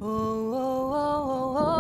Oh, oh, oh, oh, oh.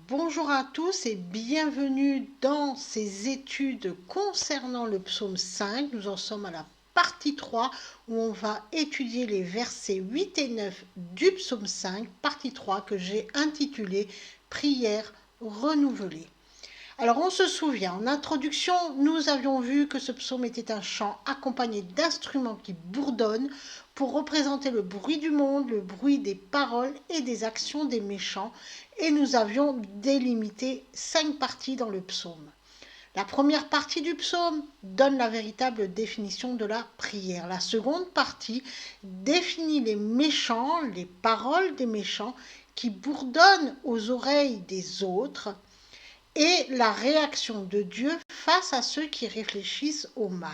Bonjour à tous et bienvenue dans ces études concernant le psaume 5. Nous en sommes à la partie 3 où on va étudier les versets 8 et 9 du psaume 5, partie 3 que j'ai intitulée Prière renouvelée. Alors on se souvient, en introduction, nous avions vu que ce psaume était un chant accompagné d'instruments qui bourdonnent pour représenter le bruit du monde, le bruit des paroles et des actions des méchants, et nous avions délimité 5 parties dans le psaume. La première partie du psaume donne la véritable définition de la prière. La seconde partie définit les méchants, les paroles des méchants qui bourdonnent aux oreilles des autres et la réaction de Dieu face à ceux qui réfléchissent au mal.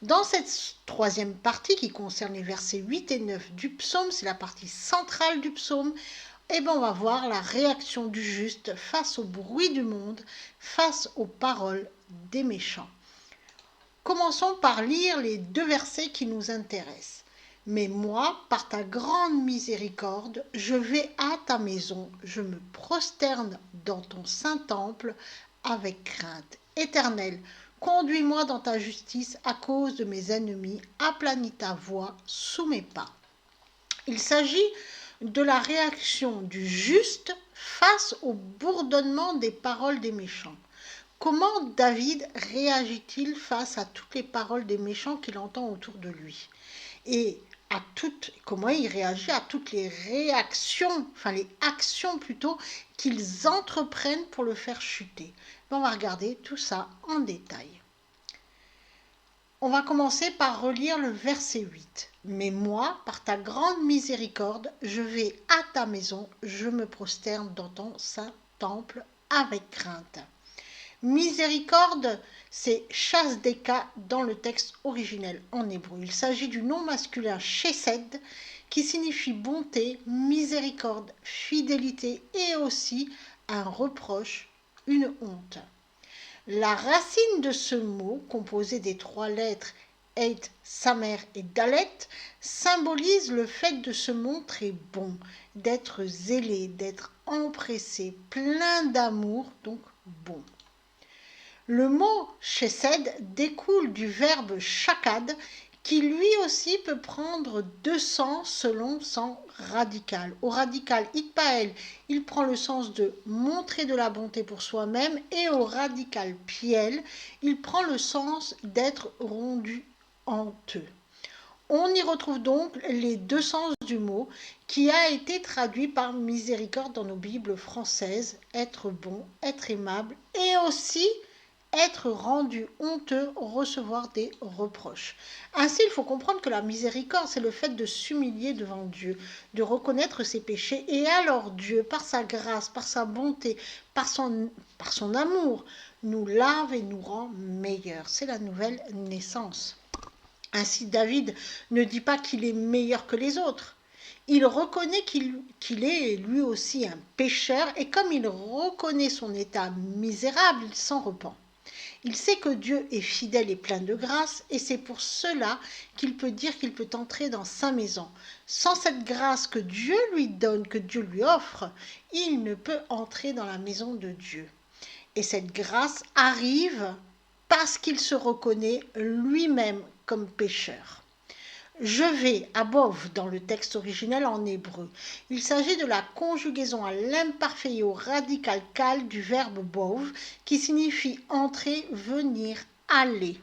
Dans cette troisième partie qui concerne les versets 8 et 9 du psaume, c'est la partie centrale du psaume, et on va voir la réaction du juste face au bruit du monde, face aux paroles des méchants. Commençons par lire les 2 versets qui nous intéressent. Mais moi, par ta grande miséricorde, je vais à ta maison, je me prosterne dans ton saint temple avec crainte. Éternel, conduis-moi dans ta justice à cause de mes ennemis, aplanis ta voie sous mes pas. Il s'agit de la réaction du juste face au bourdonnement des paroles des méchants. Comment David réagit-il face à toutes les paroles des méchants qu'il entend autour de lui? Et comment il réagit à toutes les réactions, enfin les actions plutôt, qu'ils entreprennent pour le faire chuter? On va regarder tout ça en détail. On va commencer par relire le verset 8. Mais moi, par ta grande miséricorde, je vais à ta maison, je me prosterne dans ton saint temple avec crainte. Miséricorde, c'est chasdeka dans le texte originel en hébreu. Il s'agit du nom masculin chesed qui signifie bonté, miséricorde, fidélité et aussi un reproche, une honte. La racine de ce mot, composé des 3 lettres Eit, Samer et Dalet, symbolise le fait de se montrer bon, d'être zélé, d'être empressé, plein d'amour, donc bon. Le mot chesed découle du verbe shakad qui lui aussi peut prendre 2 sens selon son radical. Au radical itpael, il prend le sens de montrer de la bonté pour soi-même et au radical piel, il prend le sens d'être rendu honteux. On y retrouve donc les 2 sens du mot qui a été traduit par miséricorde dans nos Bibles françaises, être bon, être aimable et aussi être rendu honteux, recevoir des reproches. Ainsi, il faut comprendre que la miséricorde, c'est le fait de s'humilier devant Dieu, de reconnaître ses péchés, et alors Dieu, par sa grâce, par sa bonté, par son amour, nous lave et nous rend meilleurs. C'est la nouvelle naissance. Ainsi, David ne dit pas qu'il est meilleur que les autres. Il reconnaît qu'il est lui aussi un pécheur, et comme il reconnaît son état misérable, il s'en repent. Il sait que Dieu est fidèle et plein de grâce et c'est pour cela qu'il peut dire qu'il peut entrer dans sa maison. Sans cette grâce que Dieu lui donne, que Dieu lui offre, il ne peut entrer dans la maison de Dieu. Et cette grâce arrive parce qu'il se reconnaît lui-même comme pécheur. Je vais, above dans le texte originel en hébreu. Il s'agit de la conjugaison à l'imparfait et au radical cal du verbe bov qui signifie entrer, venir, aller.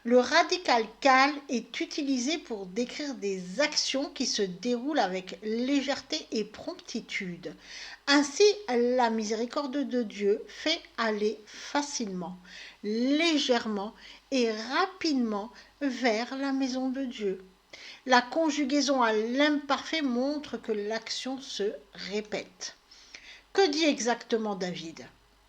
Le radical cal est utilisé pour décrire des actions qui se déroulent avec légèreté et promptitude. Ainsi, la miséricorde de Dieu fait aller facilement, légèrement et rapidement vers la maison de Dieu. La conjugaison à l'imparfait montre que l'action se répète. Que dit exactement David?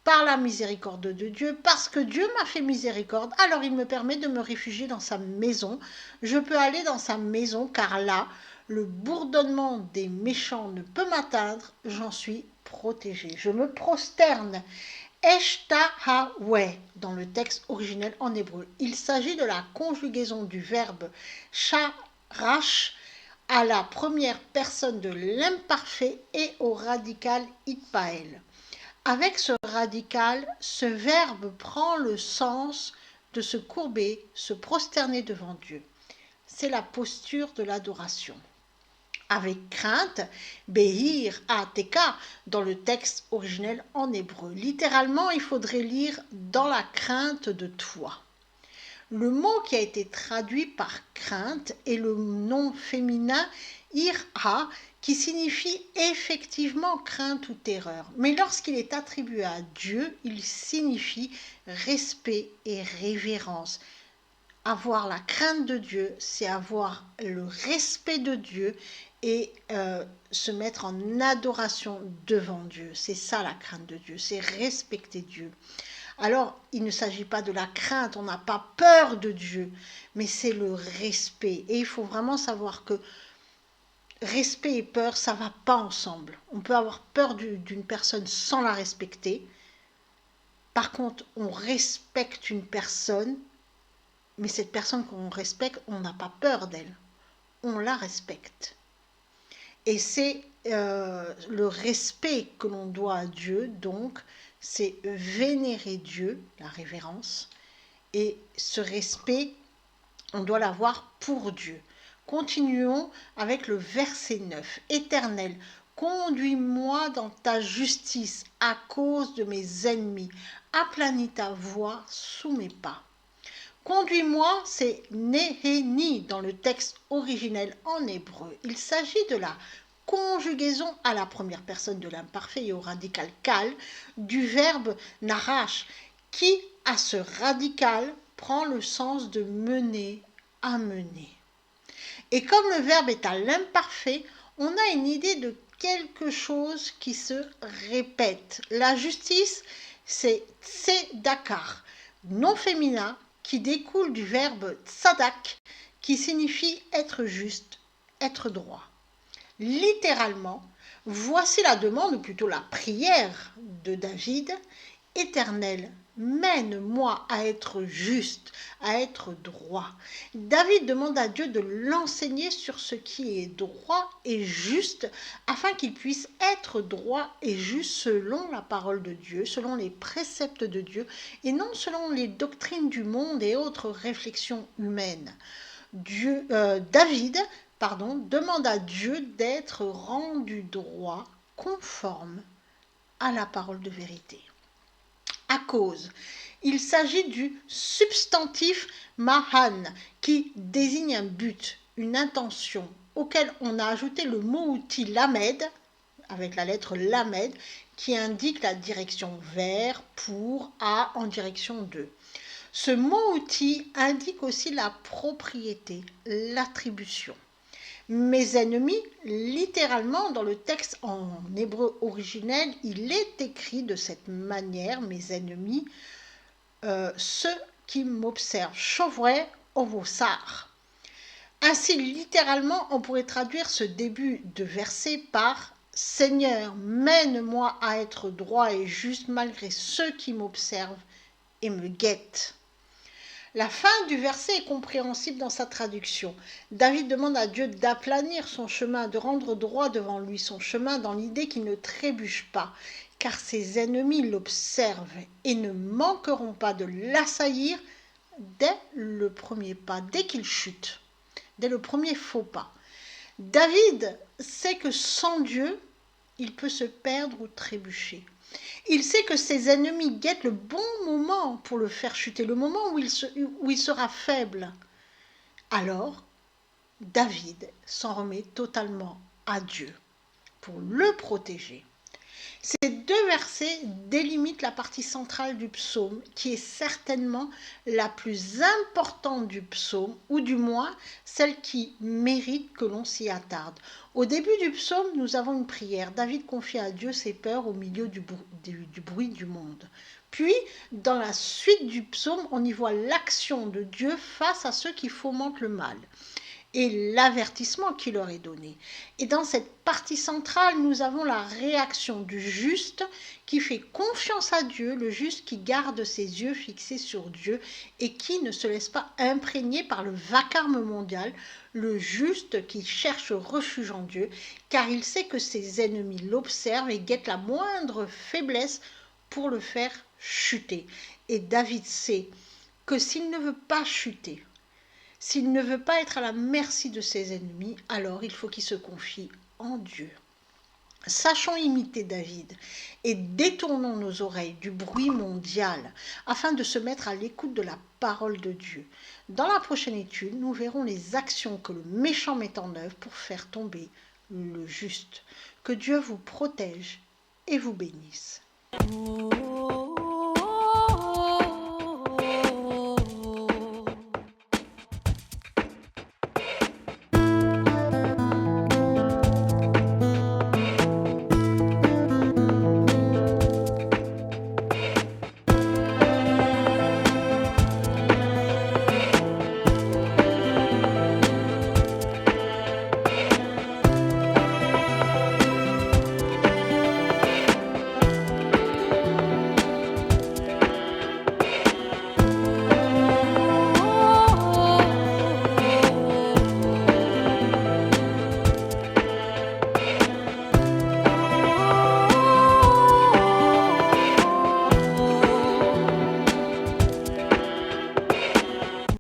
par la miséricorde de Dieu, parce que Dieu m'a fait miséricorde, alors il me permet de me réfugier dans sa maison. Je peux aller dans sa maison, car là, le bourdonnement des méchants ne peut m'atteindre, j'en suis protégée. Je me prosterne. Eshtahawe, dans le texte originel en hébreu. Il s'agit de la conjugaison du verbe sharash à la première personne de l'imparfait et au radical itpael. Avec ce radical, ce verbe prend le sens de se courber, se prosterner devant Dieu. C'est la posture de l'adoration. Avec crainte, Behir Ateka, dans le texte originel en hébreu. Littéralement, il faudrait lire dans la crainte de toi. Le mot qui a été traduit par crainte est le nom féminin ira, qui signifie effectivement crainte ou terreur. Mais lorsqu'il est attribué à Dieu, il signifie respect et révérence. Avoir la crainte de Dieu, c'est avoir le respect de Dieu et se mettre en adoration devant Dieu. C'est ça la crainte de Dieu, c'est respecter Dieu. Alors, il ne s'agit pas de la crainte, on n'a pas peur de Dieu, mais c'est le respect. Et il faut vraiment savoir que respect et peur, ça ne va pas ensemble. On peut avoir peur d'une personne sans la respecter. Par contre, on respecte une personne, mais cette personne qu'on respecte, on n'a pas peur d'elle. On la respecte. Et c'est le respect que l'on doit à Dieu, donc c'est vénérer Dieu, la révérence, et ce respect, on doit l'avoir pour Dieu. Continuons avec le verset 9. Éternel, conduis-moi dans ta justice à cause de mes ennemis, aplanis ta voie sous mes pas. Conduis-moi, c'est Neheni dans le texte originel en hébreu. Il s'agit de la conjugaison à la première personne de l'imparfait et au radical kal du verbe narash qui, à ce radical, prend le sens de mener, amener. Et comme le verbe est à l'imparfait, on a une idée de quelque chose qui se répète. La justice, c'est tzedakar, nom féminin, qui découle du verbe tsadak, qui signifie être juste, être droit. Littéralement, voici la demande, ou plutôt la prière de David. Éternel, mène-moi à être juste, à être droit. David demande à Dieu de l'enseigner sur ce qui est droit et juste, afin qu'il puisse être droit et juste selon la parole de Dieu, selon les préceptes de Dieu, et non selon les doctrines du monde et autres réflexions humaines. David demande à Dieu d'être rendu droit, conforme à la parole de vérité. À cause, il s'agit du substantif mahan qui désigne un but, une intention, auquel on a ajouté le mot outil lamed, avec la lettre lamed, qui indique la direction vers, pour, à, en direction de. Ce mot outil indique aussi la propriété, l'attribution. Mes ennemis, littéralement dans le texte en hébreu originel, il est écrit de cette manière, mes ennemis, ceux qui m'observent, Shovrei Ovosar. Ainsi, littéralement, on pourrait traduire ce début de verset par Seigneur, mène-moi à être droit et juste malgré ceux qui m'observent et me guettent. La fin du verset est compréhensible dans sa traduction. David demande à Dieu d'aplanir son chemin, de rendre droit devant lui son chemin dans l'idée qu'il ne trébuche pas, car ses ennemis l'observent et ne manqueront pas de l'assaillir dès le premier pas, dès qu'il chute, dès le premier faux pas. David sait que sans Dieu, il peut se perdre ou trébucher. Il sait que ses ennemis guettent le bon moment pour le faire chuter, le moment où il sera faible. Alors, David s'en remet totalement à Dieu pour le protéger. Ces deux versets délimitent la partie centrale du psaume, qui est certainement la plus importante du psaume, ou du moins celle qui mérite que l'on s'y attarde. Au début du psaume, nous avons une prière. David confie à Dieu ses peurs au milieu du bruit du monde. Puis, dans la suite du psaume, on y voit l'action de Dieu face à ceux qui fomentent le mal et l'avertissement qui leur est donné. Et dans cette partie centrale, nous avons la réaction du juste qui fait confiance à Dieu, le juste qui garde ses yeux fixés sur Dieu et qui ne se laisse pas imprégner par le vacarme mondial, le juste qui cherche refuge en Dieu, car il sait que ses ennemis l'observent et guettent la moindre faiblesse pour le faire chuter. Et David sait que s'il ne veut pas chuter, s'il ne veut pas être à la merci de ses ennemis, alors il faut qu'il se confie en Dieu. Sachons imiter David et détournons nos oreilles du bruit mondial afin de se mettre à l'écoute de la parole de Dieu. Dans la prochaine étude, nous verrons les actions que le méchant met en œuvre pour faire tomber le juste. Que Dieu vous protège et vous bénisse. Oh, oh, oh.